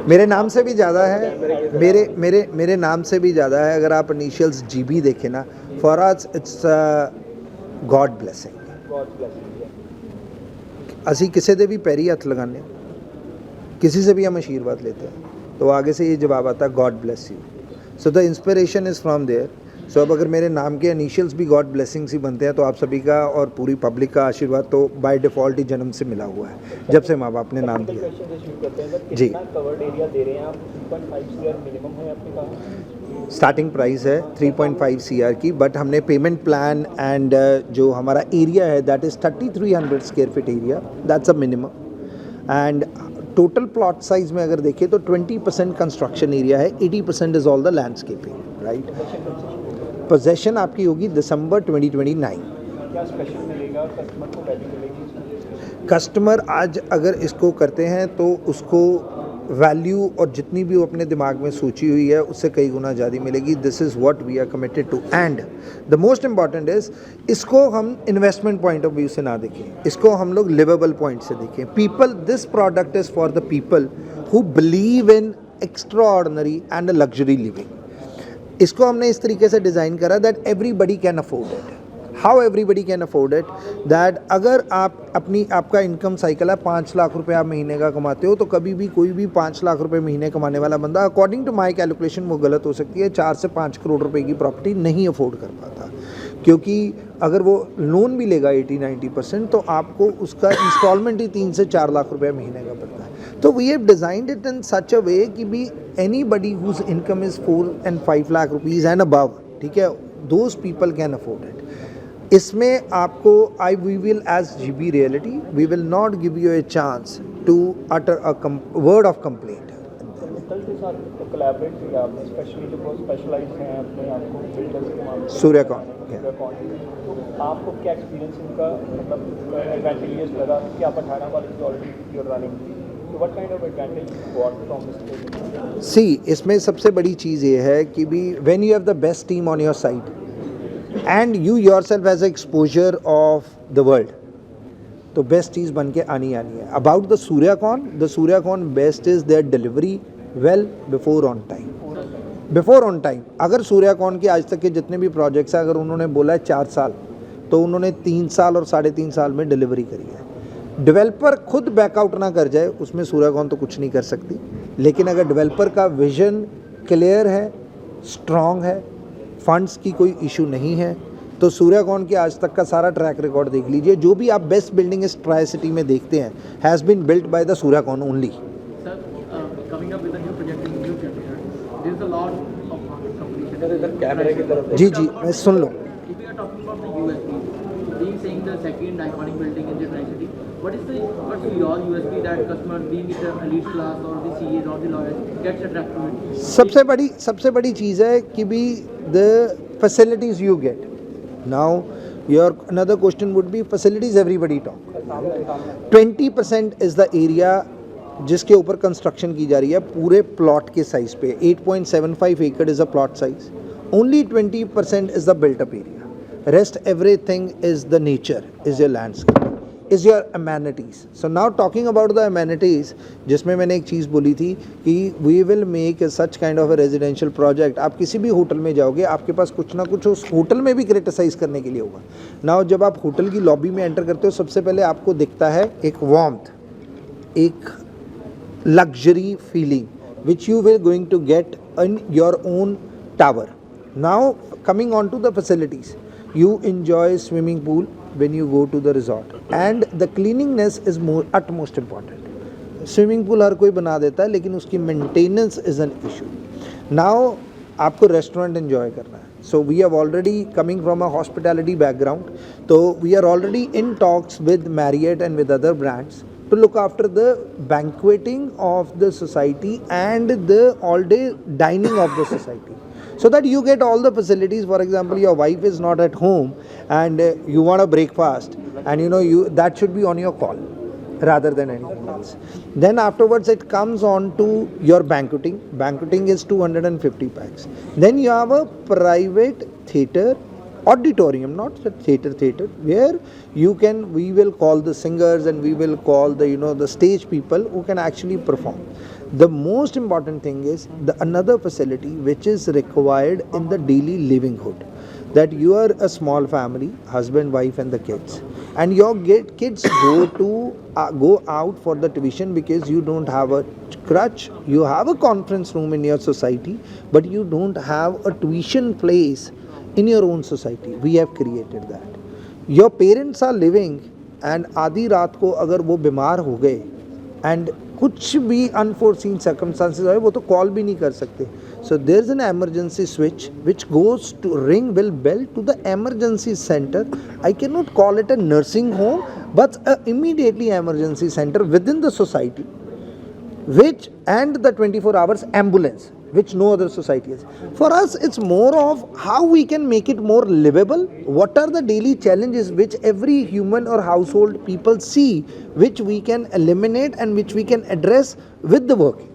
मेरे नाम से भी ज़्यादा है, मेरे नाम से भी ज़्यादा है। अगर आप इनिशियल्स GB देखें ना, for us it's God blessing. ਅਸੀਂ ਕਿਸੇ ਦੇ भी पैरी हथ लगाने, किसी से भी हम आशीर्वाद लेते हैं तो आगे से ये जवाब आता है God bless you. So the inspiration is from there. So अब अगर मेरे नाम के इनिशियल्स भी गॉड ब्लेसिंग्स ही बनते हैं तो आप सभी का और पूरी पब्लिक का आशीर्वाद तो बाय डिफ़ॉल्ट ही जन्म से मिला हुआ है, जब से माँ बाप ने नाम दिया। जी, कवर्ड एरिया दे रहे हैं आप, 3.5 CR मिनिमम है आपके पास? स्टार्टिंग प्राइस है 3.5 CR की, बट हमने पेमेंट प्लान एंड जो हमारा एरिया है that is 3300 square feet area, that's a minimum. And total plot size में अगर देखें तो 20% कंस्ट्रक्शन एरिया है, 80% is all the landscaping, right. Possession आपकी होगी दिसंबर 2029। क्या स्पेशल मिलेगा कस्टमर को, वैल्यू मिलेगी? कस्टमर आज अगर इसको करते हैं तो उसको वैल्यू और जितनी भी वो अपने दिमाग में सोची हुई है उससे कई गुना ज़्यादा मिलेगी। This is what we are committed to. And the most important is इसको हम इन्वेस्टमेंट पॉइंट ऑफ व्यू से ना देखें, इसको हम लोग लिवेबल पॉइंट से देखें। People, this product is for the people who believe in extra ordinary and luxury living. इसको हमने इस तरीके से डिज़ाइन करा that everybody can afford it. How everybody can afford it, that अगर आप आपका इनकम साइकिल है 5 लाख रुपए आप महीने का कमाते हो तो कभी भी कोई भी 5 लाख रुपए महीने कमाने वाला बंदा अकॉर्डिंग टू माई कैलकुलेशन वो गलत हो सकती है, 4 से 5 करोड़ रुपए की प्रॉपर्टी नहीं अफोर्ड कर पाता, क्योंकि अगर वो लोन भी लेगा 80-90% तो आपको उसका इंस्टॉलमेंट ही 3 से 4 लाख रुपए महीने का पड़ता है। तो we have designed it in such a way कि भी anybody whose income is 4 and 5 lakh rupees and above, ठीक है, those people can afford it. इसमें आपको we will as GB reality we will not give you a chance to utter a word of complaint. कल के साथ तो collaborate किया आपने, स्पेशली जो बहुत स्पेशलाइज्ड हैं अपने आपको बिल्डर्स के मामले में, सूर्यकॉन। तो आपको क्या एक्सपीरियंस इनका मतलब एडवांटेजेस लगा कि आप 18 वाले की ऑलरेडी यूर रनिंग, तो what kind of advantage you got from this? See, इसमें सबसे बड़ी चीज़ ये है कि भी when you have the best team on your side and you yourself has exposure of the world, तो बेस्ट चीज़ बन के आनी है। About the Suryacon best is their delivery well before on time. अगर सूर्यकॉन के आज तक के जितने भी प्रोजेक्ट्स हैं, अगर उन्होंने बोला है 4 साल तो उन्होंने 3 साल और 3.5 साल में डिलीवरी करी है। डेवलपर खुद बैकआउट ना कर जाए उसमें सूर्यकॉन तो कुछ नहीं कर सकती, लेकिन अगर डेवलपर का विजन क्लियर है, स्ट्रॉन्ग है, फंड्स की कोई इशू नहीं है, तो सूर्यकॉन के आज तक का सारा ट्रैक रिकॉर्ड देख लीजिए। जो भी आप बेस्ट बिल्डिंग इस ट्राई सिटी में देखते हैं has been built by the Suryacon only. जी, मैं सुन लो। सबसे बड़ी चीज़ है कि भी the facilities you get. Now your another question would be facilities, everybody talk. 20% is the area जिसके ऊपर कंस्ट्रक्शन की जा रही है पूरे प्लॉट के साइज़ पे। 8.75 एकड़ is a plot size, only 20% is the built up area, rest everything is the nature, is your landscape, is your amenities. So now talking about the amenities, जिसमें मैंने एक चीज़ बोली थी कि we will make such kind of a residential project. आप किसी भी होटल में जाओगे आपके पास कुछ ना कुछ उस होटल में भी क्रिटिसाइज़ करने के लिए होगा। नाउ जब आप होटल की लॉबी में एंटर करते हो सबसे पहले आपको दिखता है एक वार्मथ, एक luxury feeling which you will going to get in your own tower. Now coming on to the facilities, you enjoy swimming pool when you go to the resort and the cleanliness is utmost important. Swimming pool हर कोई बना देता है लेकिन उसकी maintenance is an issue. Now आपको restaurant enjoy करना है, so we have already coming from a hospitality background, so we are already in talks with Marriott and with other brands to look after the banqueting of the society and the all-day dining of the society, so that you get all the facilities. For example, your wife is not at home and you want a breakfast, and that should be on your call rather than anything else. Then afterwards it comes on to your banqueting is 250 pax. Then you have a private theater, auditorium, not theater, where we will call the singers and we will call the the stage people who can actually perform. The most important thing is the another facility which is required in the daily livelihood, that you are a small family, husband, wife, and the kids, and your kids go out for the tuition because you don't have a crutch. You have a conference room in your society, but you don't have a tuition place in your own society. We have created that. Your parents are living, and आधी रात को अगर वो बीमार हो गए and कुछ भी अनफोर्सीन सर्कमस्टांसेस है, वो तो कॉल भी नहीं कर सकते. So there is an emergency switch which goes to ring will bell to the emergency centre. I can not call it a nursing home but immediately emergency centre within the society, which and the 24 hours ambulance, which no other society has. For us, it's more of how we can make it more livable. What are the daily challenges which every human or household people see, which we can eliminate and which we can address with the working.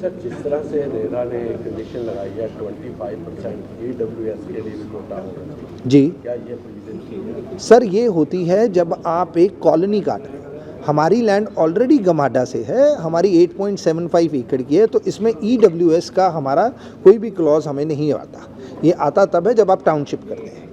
Sir, जिस तरह से RERA ने condition लगाई है 25% EWS के लिए भी कोटा होगा, जी क्या ये प्रोविजन की है? सर, ये होती है जब आप एक कॉलोनी काट रहे हैं. हमारी लैंड ऑलरेडी गमाडा से है, हमारी 8.75 एकड़ की है, तो इसमें EWS का हमारा कोई भी क्लॉज हमें नहीं आता. ये आता तब है जब आप टाउनशिप करते हैं.